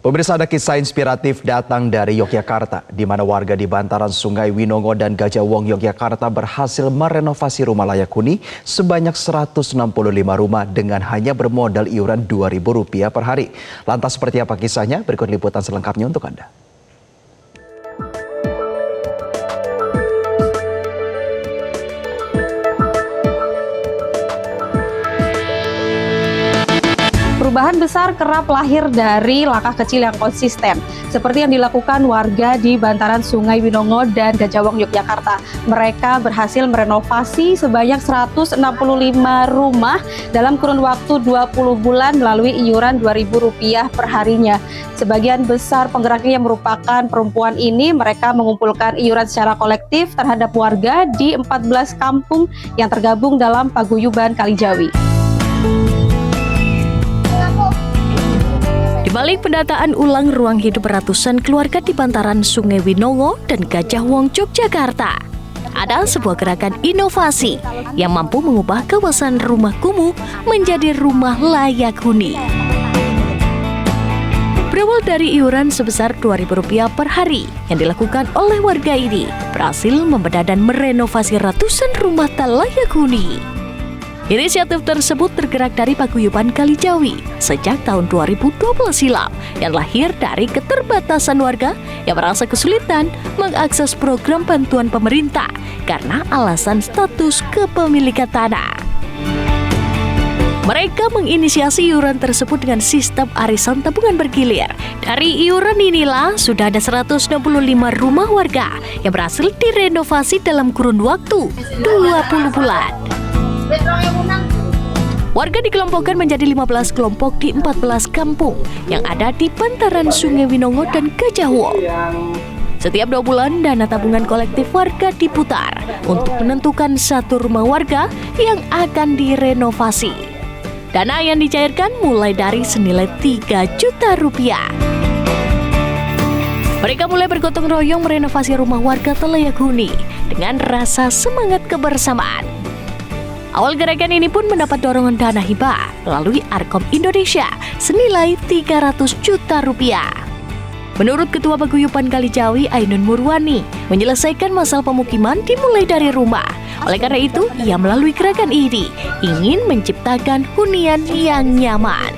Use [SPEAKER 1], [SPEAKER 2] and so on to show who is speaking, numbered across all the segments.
[SPEAKER 1] Pemirsa, ada kisah inspiratif datang dari Yogyakarta, di mana warga di bantaran Sungai Winongo dan Gajah Wong, Yogyakarta berhasil merenovasi rumah layak huni sebanyak 165 rumah dengan hanya bermodal iuran Rp2.000 per hari. Lantas seperti apa kisahnya? Berikut liputan selengkapnya untuk Anda.
[SPEAKER 2] Perubahan besar kerap lahir dari langkah kecil yang konsisten, seperti yang dilakukan warga di bantaran Sungai Winongo dan Gajah Wong, Yogyakarta. Mereka berhasil merenovasi sebanyak 165 rumah dalam kurun waktu 20 bulan melalui iuran Rp2.000 per harinya. Sebagian besar penggeraknya yang merupakan perempuan ini, mereka mengumpulkan iuran secara kolektif terhadap warga di 14 kampung yang tergabung dalam paguyuban Kalijawi.
[SPEAKER 3] Di balik pendataan ulang ruang hidup ratusan keluarga di bantaran Sungai Winongo dan Gajah Wong, Yogyakarta, ada sebuah gerakan inovasi yang mampu mengubah kawasan rumah kumuh menjadi rumah layak huni. Berawal dari iuran sebesar Rp2.000 per hari yang dilakukan oleh warga ini, berhasil membedah dan merenovasi ratusan rumah tak layak huni. Inisiatif tersebut tergerak dari paguyuban Kalijawi sejak tahun 2012 silam yang lahir dari keterbatasan warga yang merasa kesulitan mengakses program bantuan pemerintah karena alasan status kepemilikan tanah. Mereka menginisiasi iuran tersebut dengan sistem arisan tabungan bergilir. Dari iuran inilah sudah ada 165 rumah warga yang berhasil direnovasi dalam kurun waktu 20 bulan. Warga dikelompokkan menjadi 15 kelompok di 14 kampung yang ada di bantaran Sungai Winongo dan Gajah Wong. Setiap 2 bulan dana tabungan kolektif warga diputar untuk menentukan satu rumah warga yang akan direnovasi. Dana yang dicairkan mulai dari senilai Rp3 juta. Mereka mulai bergotong royong merenovasi rumah warga tak layak huni dengan rasa semangat kebersamaan. Awal gerakan ini pun mendapat dorongan dana hibah melalui Arkom Indonesia senilai Rp300 juta. Menurut Ketua Paguyuban Kalijawi, Ainun Murwani, menyelesaikan masalah pemukiman dimulai dari rumah. Oleh karena itu, ia melalui gerakan ini ingin menciptakan hunian yang nyaman.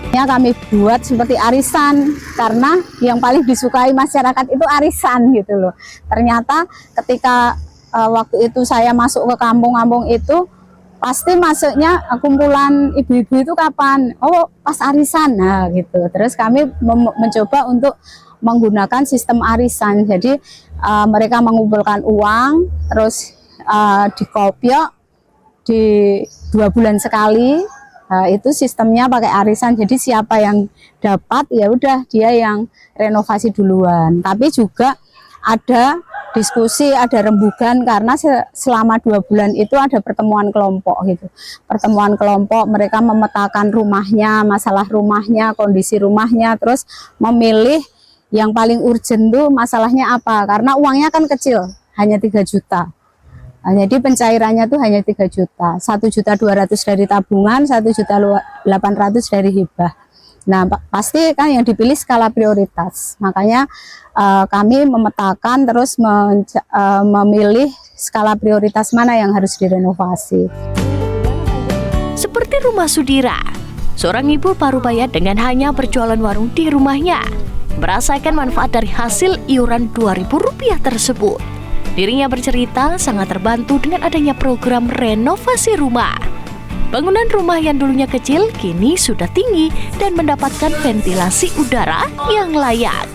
[SPEAKER 4] Ya, kami buat seperti arisan karena yang paling disukai masyarakat itu arisan gitu loh. Ternyata ketika waktu itu saya masuk ke kampung-kampung itu, pasti masuknya kumpulan ibu-ibu itu kapan? Oh, pas arisan. Nah, gitu. Terus kami mencoba untuk menggunakan sistem arisan. Jadi mereka mengumpulkan uang, terus dikopiok di 2 bulan sekali. Itu sistemnya pakai arisan. Jadi siapa yang dapat ya udah dia yang renovasi duluan. Tapi juga ada diskusi, ada rembugan karena selama 2 bulan itu ada pertemuan kelompok gitu. Pertemuan kelompok, mereka memetakan rumahnya, masalah rumahnya, kondisi rumahnya, terus memilih yang paling urgent tuh masalahnya apa. Karena uangnya kan kecil, hanya 3 juta. Jadi pencairannya tuh hanya 3 juta. 1.200.000 dari tabungan, 1.800.000 dari hibah. Nah, pasti kan yang dipilih skala prioritas. Makanya kami memetakan terus memilih skala prioritas mana yang harus direnovasi.
[SPEAKER 3] Seperti rumah Sudira, seorang ibu parubaya dengan hanya berjualan warung di rumahnya, merasakan manfaat dari hasil iuran Rp2.000 tersebut. Dirinya bercerita sangat terbantu dengan adanya program renovasi rumah. Bangunan rumah yang dulunya kecil kini sudah tinggi dan mendapatkan ventilasi udara yang layak.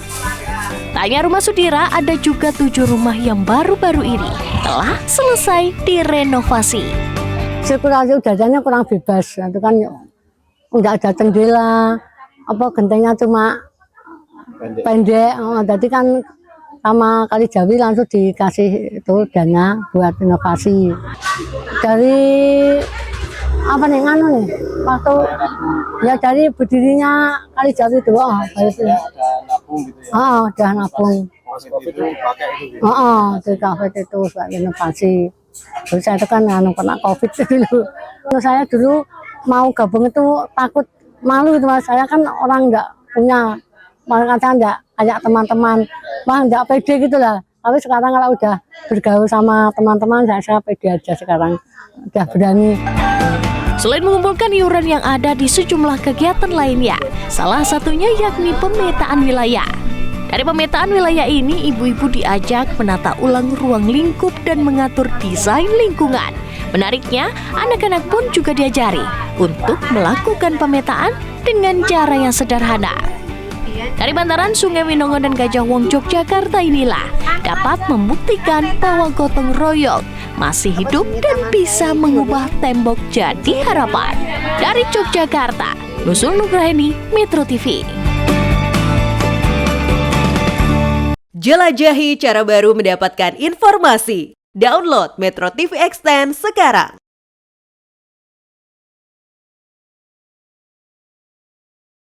[SPEAKER 3] Tak hanya rumah Sudira, ada juga 7 rumah yang baru-baru ini telah selesai direnovasi.
[SPEAKER 5] Sirkulasi udaranya kurang bebas, itu kan nggak ada jendela, gentengnya cuma pendek. Jadi kan sama Kalijawi langsung dikasih itu dana buat inovasi. Dari waktu ya dari berdirinya Kalijawi itu, udah nabung. Di COVID itu buat inovasi. Terus saya itu kan kena COVID dulu. Saya dulu mau gabung itu takut, malu itu Mas. Saya kan orang nggak punya Malah kan enggak kayak teman-teman, wah enggak pede gitu lah. Tapi sekarang kalau udah bergaul sama teman-teman, saya pede aja sekarang, udah berani.
[SPEAKER 3] Selain mengumpulkan iuran yang ada di sejumlah kegiatan lainnya, salah satunya yakni pemetaan wilayah. Dari pemetaan wilayah ini, ibu-ibu diajak menata ulang ruang lingkup dan mengatur desain lingkungan. Menariknya, anak-anak pun juga diajari untuk melakukan pemetaan dengan cara yang sederhana. Dari bantaran Sungai Winongo dan Gajah Wong Yogyakarta inilah dapat membuktikan bahwa gotong royong masih hidup dan bisa mengubah tembok jadi harapan. Dari Yogyakarta, Nurul Nugraini, Metro TV.
[SPEAKER 6] Jelajahi cara baru mendapatkan informasi. Download Metro TV Extend sekarang.